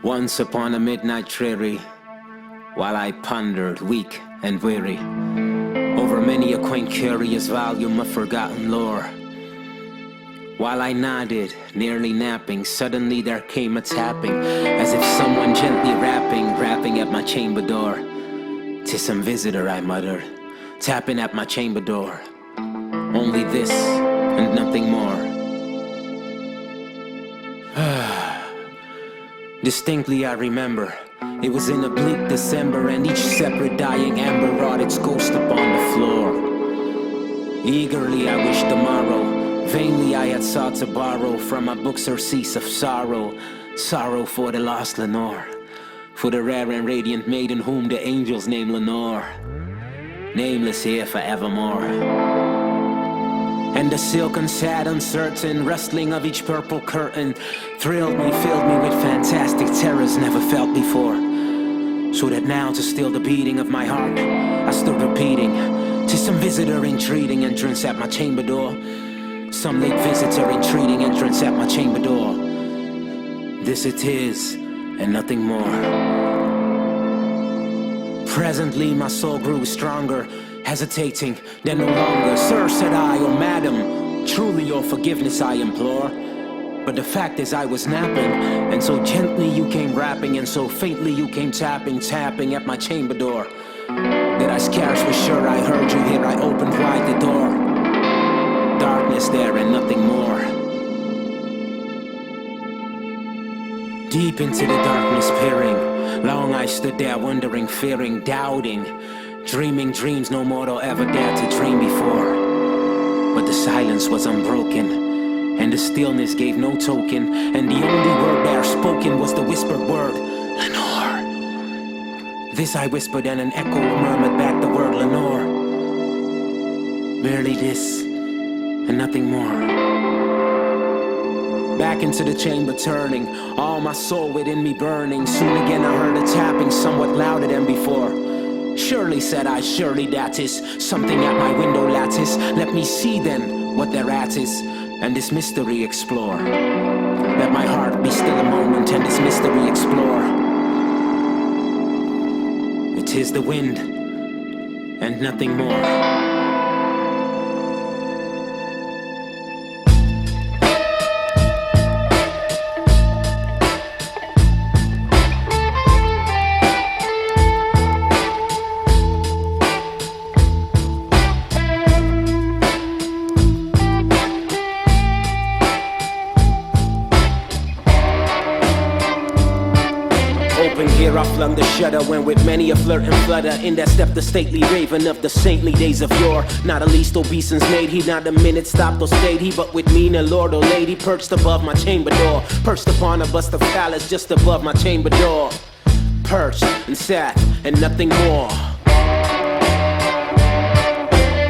Once upon a midnight dreary, while I pondered, weak and weary, over many a quaint curious volume of forgotten lore. While I nodded, nearly napping, suddenly there came a tapping, as if someone gently rapping at my chamber door. "'Tis some visitor," I muttered, tapping at my chamber door. Only this and nothing more. Distinctly I remember, it was in a bleak December, and each separate dying ember wrought its ghost upon the floor. Eagerly I wished tomorrow, vainly I had sought to borrow from my book surcease of sorrow, sorrow for the lost Lenore, for the rare and radiant maiden whom the angels name Lenore, nameless here forevermore. And the silken, sad, uncertain rustling of each purple curtain thrilled me, filled me with fantastic terrors never felt before. So that now, to still the beating of my heart, I stood repeating, "'Tis some visitor entreating entrance at my chamber door. Some late visitor entreating entrance at my chamber door. This it is, and nothing more." Presently my soul grew stronger, hesitating, then no longer. "Sir," said I, "or madam, truly your forgiveness I implore. But the fact is I was napping, and so gently you came rapping, and so faintly you came tapping at my chamber door, that I scarce was sure I heard you here. I opened wide the door. Darkness there and nothing more. Deep into the darkness peering, long I stood there wondering, fearing, doubting, dreaming dreams no mortal ever dared to dream before. But the silence was unbroken, and the stillness gave no token, and the only word there spoken was the whispered word, "Lenore." This I whispered, and an echo murmured back the word Lenore. Merely this, and nothing more. Back into the chamber turning, all my soul within me burning. Soon again I heard a tapping somewhat louder than before. "Surely," said I, "surely that is something at my window lattice. Let me see then what thereat is, and this mystery explore. Let my heart be still a moment, and this mystery explore. It is the wind, and nothing more." I flung the shutter when with many a flirt and flutter in there stepped the stately raven of the saintly days of yore. Not a least obeisance made he, not a minute stopped or stayed he, but with me, a lord or lady perched above my chamber door, perched upon a bust of palace just above my chamber door, perched and sat and nothing more.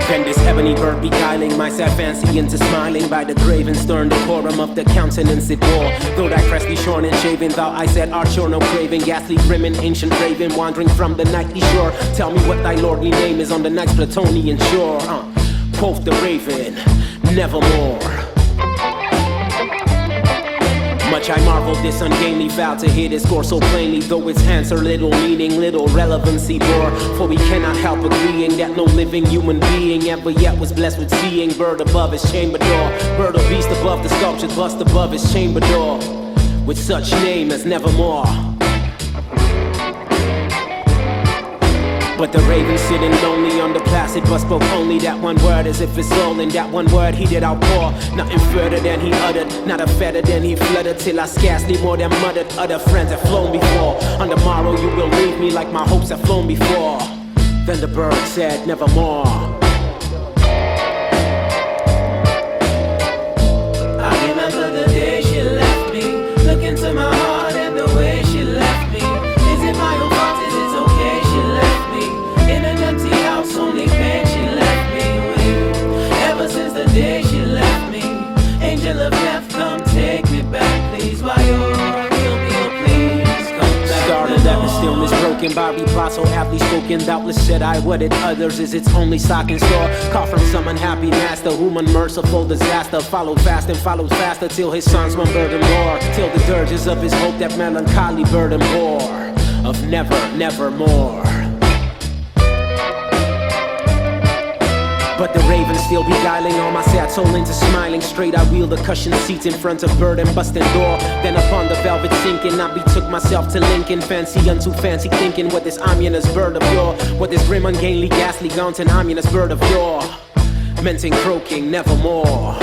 Then this ebony bird beguiling my sad fancy into smiling by the grave and stern decorum of the countenance it wore. Though thy crest shorn and shaven, thou I said art sure no craving, ghastly grim and ancient raven wandering from the nightly shore. Tell me what thy lordly name is on the night's Platonian shore. Quoth the raven, "Nevermore." Much I marveled this ungainly vow to hear this score so plainly, though its answer little meaning, little relevancy bore. For we cannot help agreeing that no living human being ever yet was blessed with seeing bird above his chamber door, bird or beast above the sculptured bust above his chamber door, with such name as Nevermore. But the raven sitting lonely on the placid bus spoke only that one word, as if it's all in that one word he did outpour. Nothing further than he uttered, not a feather than he fluttered, till I scarcely more than muttered, "Other friends have flown before. On the morrow you will leave me like my hopes have flown before." Then the bird said, "Nevermore." I remember the day she left me, look into my heart and the way she left me. Is it my own fault? Is it okay she left me? In an empty house, only pain she left me with. Ever since the day she left me, angel of death, come take me back, please. Why, oh, kill me, oh, please, come back. Startled at the stillness broken broken by reply so aptly spoken. Doubtless said I what it others is its only stock in store. Call from some unhappy master whom unmerciful disaster followed fast and followed faster till his sons one burden more. Till the dirges of his hope that melancholy burden bore of never, never more. But the raven still beguiling all my sad soul into smiling. Straight I wheel the cushioned seats in front of bird and busting door. Then upon the velvet sinking I betook myself to Lincoln. Fancy unto fancy thinking what this ominous bird of yore, what this grim ungainly ghastly gaunt and ominous bird of yore meant in croaking nevermore.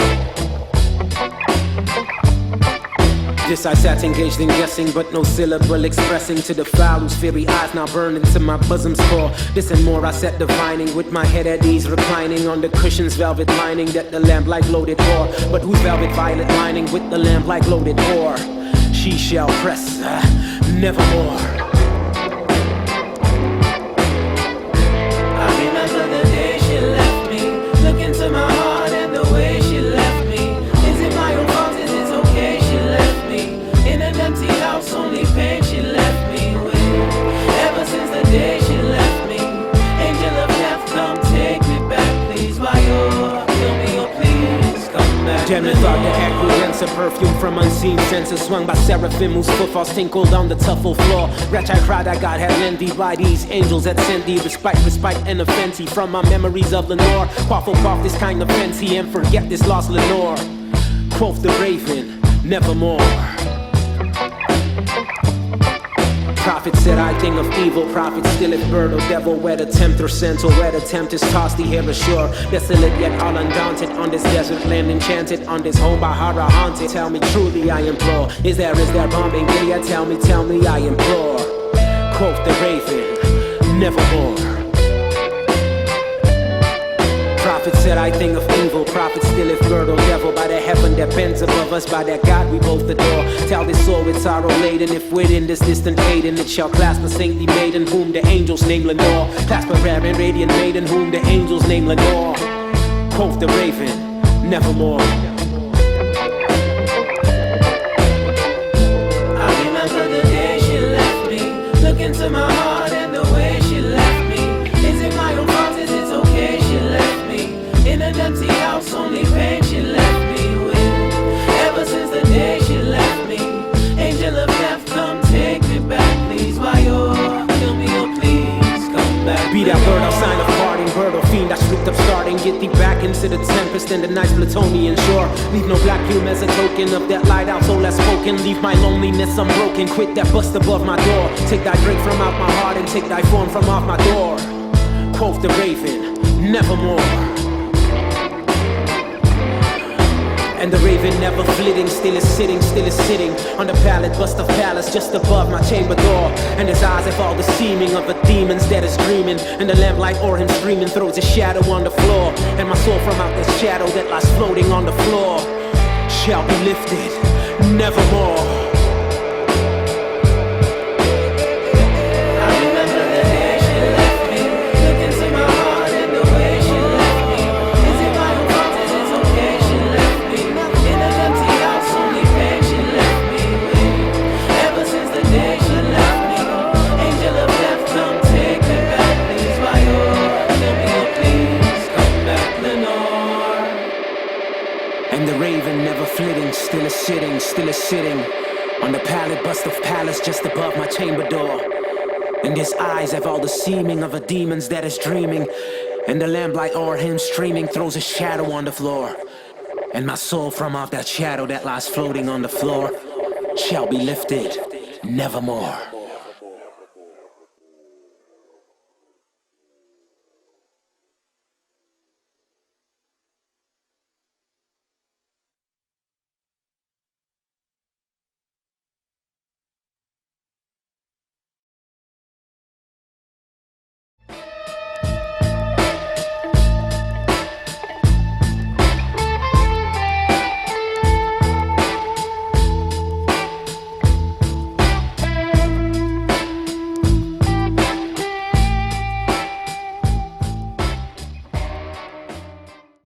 This I sat engaged in guessing, but no syllable expressing to the foul whose fiery eyes now burn into my bosom's core. This and more I sat divining, with my head at ease reclining on the cushion's velvet lining that the lamplight loaded for, but whose velvet violet lining with the lamplight loaded for she shall press nevermore. I remember the day she left me, look into my heart and the way she left me. Is it my own fault? Is it okay she left me in an empty house? Only pain she left me with. Ever since the day she left me, angel of death, come take me back, please. Why you kill me, oh please come back. Damn the thought that acquiescence, a perfume from unseen senses, swung by seraphim whose footfalls tinkled on the tuffle floor. Wretch I cried I got had lengthy by these angels that sent thee respite and offense from my memories of Lenore. Quaff this kind of fancy and forget this lost Lenore. Quoth the raven, nevermore. Prophet said I think of evil, prophet still if bird or devil, where the tempter sent or where the tempt is tossed the air ashore. Desolate yet all undaunted on this desert land enchanted, on this home by horror haunted. Tell me truly I implore, is there bombing Gilead? Tell me I implore. Quoth the raven, nevermore. Prophet said I think of evil, prophet still if bird or devil, by the heaven that bends above us, by that God we both adore. Tell this soul with sorrow laden, if within this distant maiden, it shall clasp a saintly maiden whom the angels name Lenore. Clasp a rare and radiant maiden whom the angels name Lenore. Quoth the raven, nevermore. I remember the day she left me, look into my heart and the way she left me. Is it my own fault? Is it okay she left me in an empty house? Only pain she left me with. Ever since the day she left me, angel of death, come take me back, please. Why you kill me, oh please come back. Be that bird, I'll sign of parting, bird or fiend I swooped up starting. Get thee back into the tempest and the night's Plutonian shore. Leave no black plume as a token of that light out soul that's spoken. Leave my loneliness unbroken, quit that bust above my door. Take thy drink from out my heart and take thy form from off my door. Quoth the raven, nevermore. And the raven never flitting, still is sitting on the pallet bust of palace just above my chamber door. And his eyes have all the seeming of a demon's that is dreaming, and the lamplight o'er him streaming throws a shadow on the floor. And my soul from out the shadow that lies floating on the floor shall be lifted nevermore. Still is sitting on the pallet bust of palace just above my chamber door. And his eyes have all the seeming of a demon's that is dreaming, and the lamplight o'er him streaming throws a shadow on the floor. And my soul from off that shadow that lies floating on the floor shall be lifted nevermore.